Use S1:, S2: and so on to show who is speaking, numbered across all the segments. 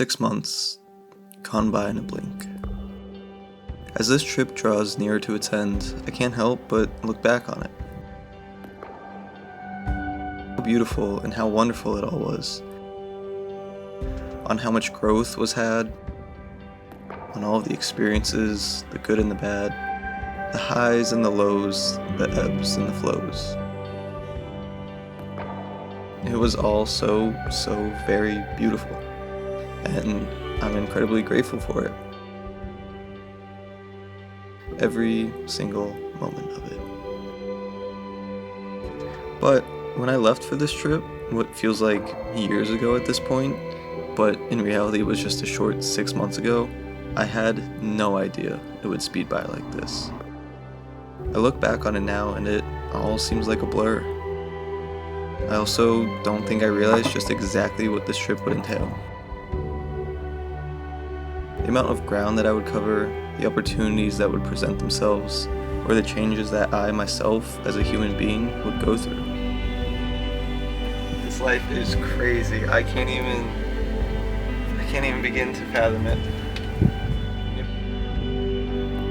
S1: 6 months, gone by in a blink. As this trip draws nearer to its end, I can't help but look back on it. How beautiful and how wonderful it all was. On how much growth was had, on all of the experiences, the good and the bad, the highs and the lows, the ebbs and the flows. It was all so very beautiful, and I'm incredibly grateful for it. Every single moment of it. But when I left for this trip, what feels like years ago at this point, but in reality it was just a short 6 months ago, I had no idea it would speed by like this. I look back on it now and it all seems like a blur. I also don't think I realized just exactly what this trip would entail. The amount of ground that I would cover, the opportunities that would present themselves, or the changes that I myself as a human being would go through. This life is crazy. I can't even begin to fathom it.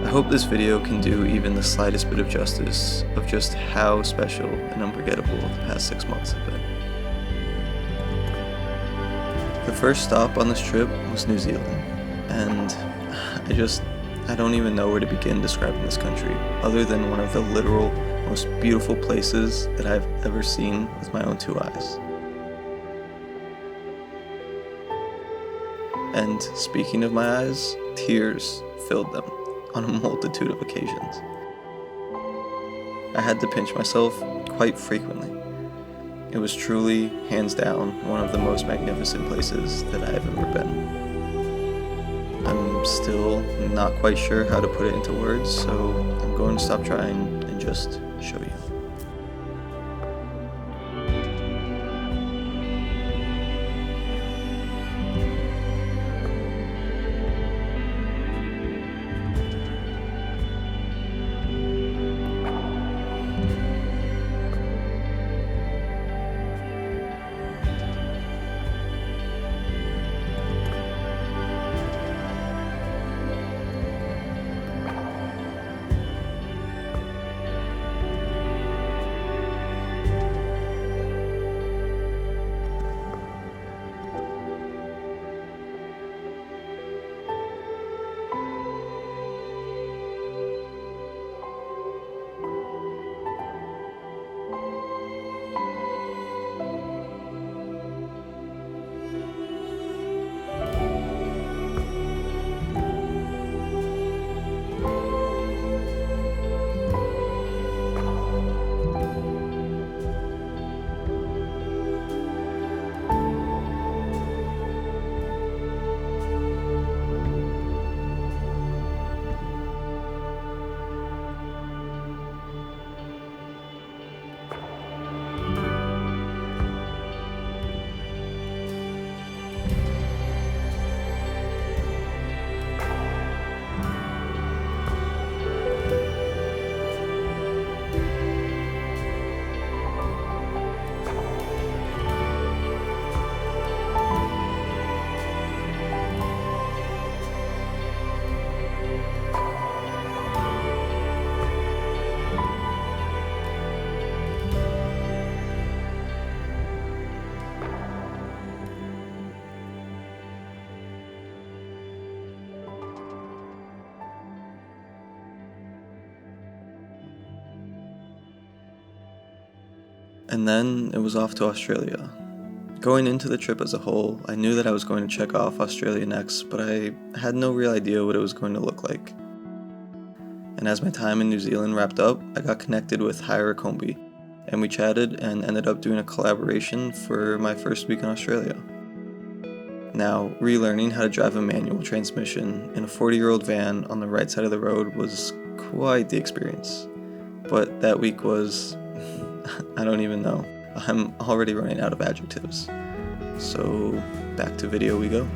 S1: I hope this video can do even the slightest bit of justice of just how special and unforgettable the past 6 months have been. The first stop on this trip was New Zealand, and I don't even know where to begin describing this country, other than one of the literal most beautiful places that I've ever seen with my own two eyes. And speaking of my eyes, tears filled them on a multitude of occasions. I had to pinch myself quite frequently. It was truly, hands down, one of the most magnificent places that I have ever been. I'm still not quite sure how to put it into words, so I'm going to stop trying and just show you. And then it was off to Australia. Going into the trip as a whole, I knew that I was going to check off Australia next, but I had no real idea what it was going to look like. And as my time in New Zealand wrapped up, I got connected with Hyra Combi, and we chatted and ended up doing a collaboration for my first week in Australia. Now, relearning how to drive a manual transmission in a 40-year-old van on the right side of the road was quite the experience. But that week was... I don't even know. I'm already running out of adjectives. So, back to video we go.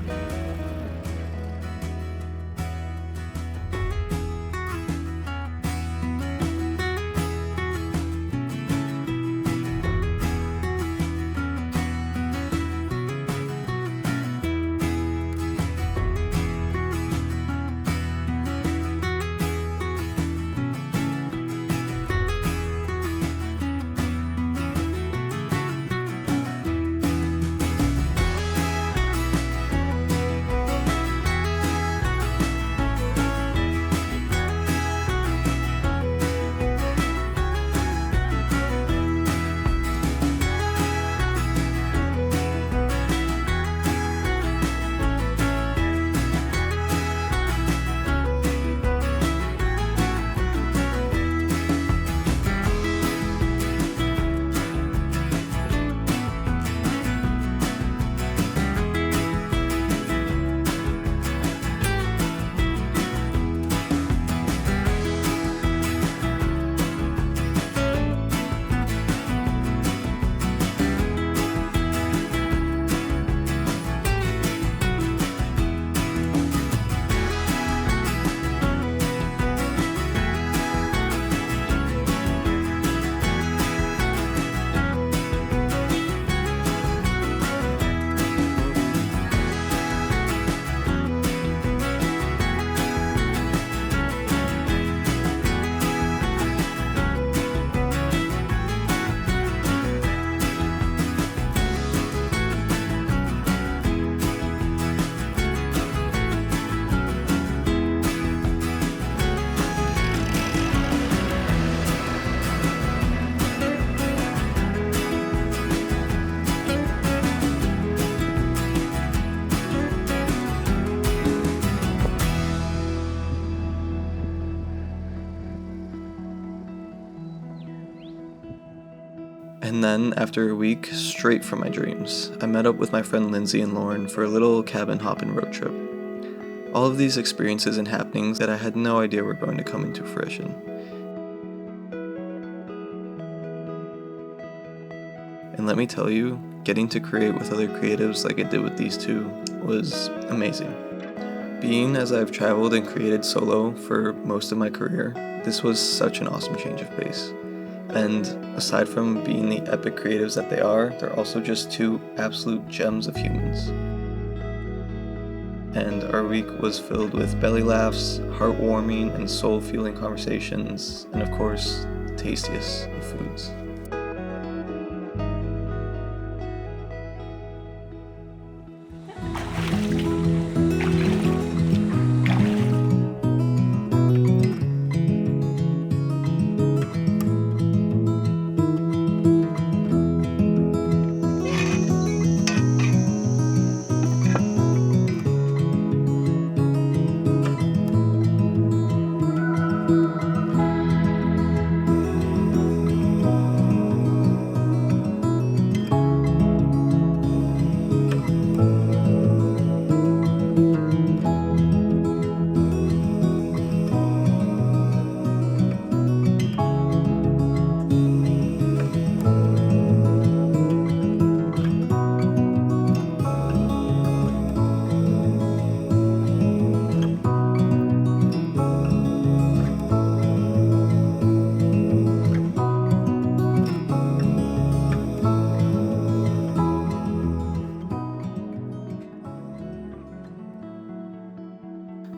S1: then, after a week, straight from my dreams, I met up with my friend Lindsay and Lauren for a little cabin hopping road trip. All of these experiences and happenings that I had no idea were going to come into fruition. And let me tell you, getting to create with other creatives like I did with these two was amazing. Being as I've traveled and created solo for most of my career, this was such an awesome change of pace. And aside from being the epic creatives that they are, they're also just two absolute gems of humans. And our week was filled with belly laughs, heartwarming and soul-fueling conversations, and of course, the tastiest of foods.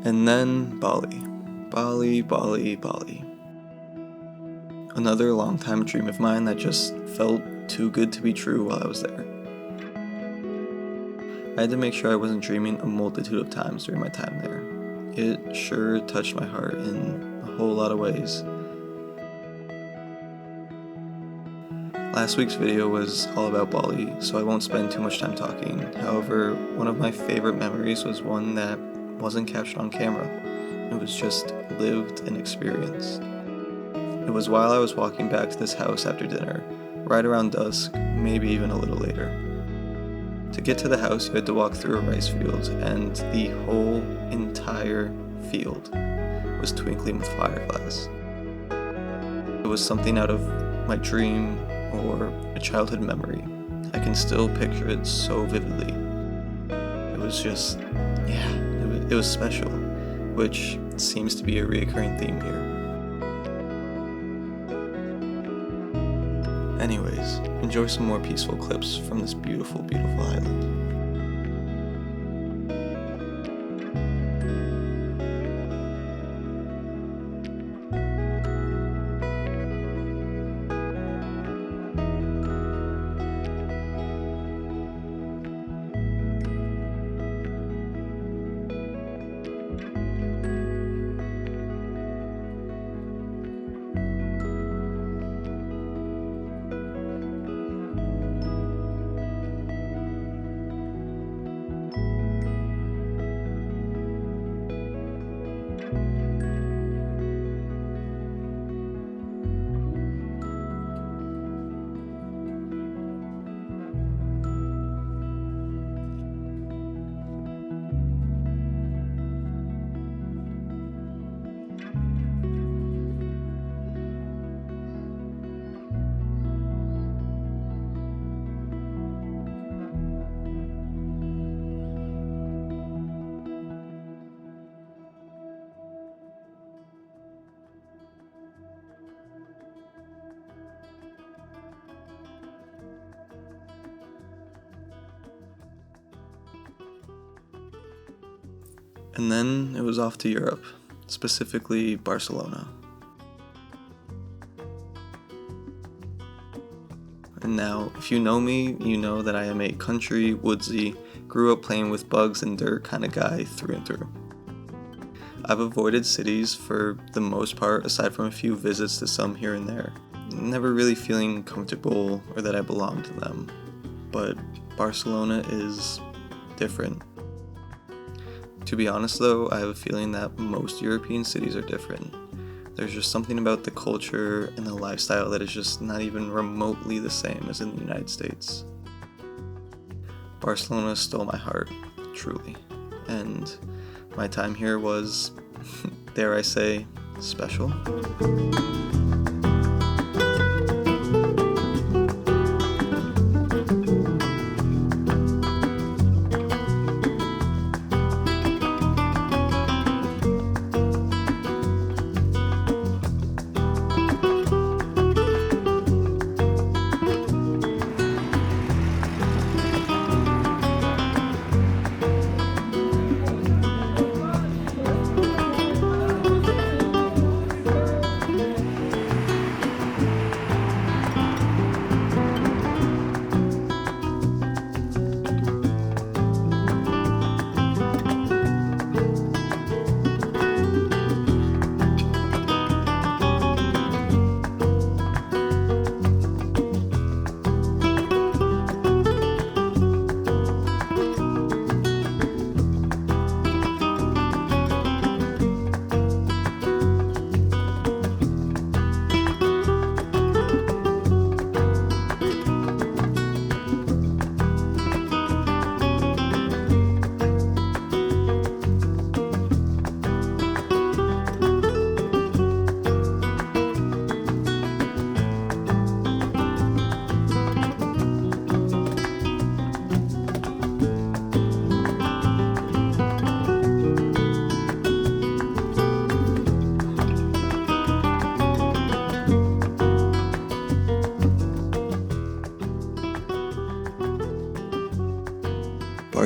S1: And then Bali. Bali. Another long-time dream of mine that just felt too good to be true while I was there. I had to make sure I wasn't dreaming a multitude of times during my time there. It sure touched my heart in a whole lot of ways. Last week's video was all about Bali, so I won't spend too much time talking. However, one of my favorite memories was one that wasn't captured on camera. It was just lived and experienced. It was while I was walking back to this house after dinner, right around dusk, maybe even a little later. To get to the house, you had to walk through a rice field, and the whole entire field was twinkling with fireglass. It was something out of my dream or a childhood memory. I can still picture it so vividly. It was just, it was special, which seems to be a reoccurring theme here. Anyways, enjoy some more peaceful clips from this beautiful, beautiful island. And then it was off to Europe, specifically Barcelona. And now, if you know me, you know that I am a country, woodsy, grew up playing with bugs and dirt kind of guy through and through. I've avoided cities for the most part, aside from a few visits to some here and there, never really feeling comfortable or that I belong to them. But Barcelona is different. To be honest though, I have a feeling that most European cities are different. There's just something about the culture and the lifestyle that is just not even remotely the same as in the United States. Barcelona stole my heart, truly, and my time here was, dare I say, special.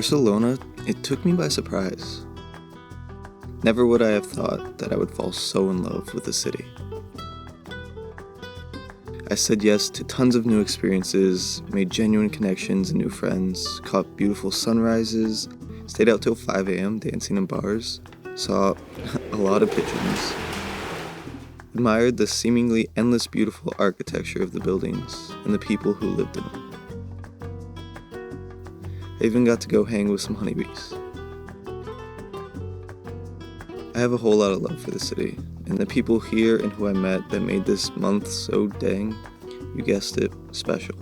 S1: Barcelona, it took me by surprise. Never would I have thought that I would fall so in love with the city. I said yes to tons of new experiences, made genuine connections and new friends, caught beautiful sunrises, stayed out till 5 a.m. dancing in bars, saw a lot of pigeons, admired the seemingly endless beautiful architecture of the buildings and the people who lived in them. I even got to go hang with some honeybees. I have a whole lot of love for the city, and the people here and who I met that made this month so dang, you guessed it, special.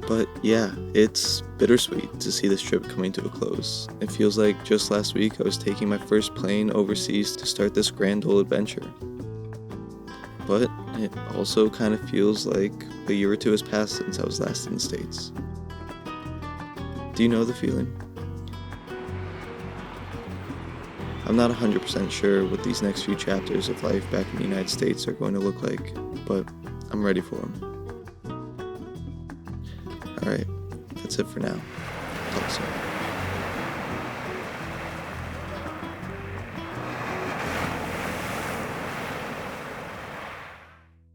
S1: But yeah, it's bittersweet to see this trip coming to a close. It feels like just last week I was taking my first plane overseas to start this grand old adventure. But it also kind of feels like a year or two has passed since I was last in the States. Do you know the feeling? I'm not 100% sure what these next few chapters of life back in the United States are going to look like, but I'm ready for them. Alright, that's it for now. Talk soon.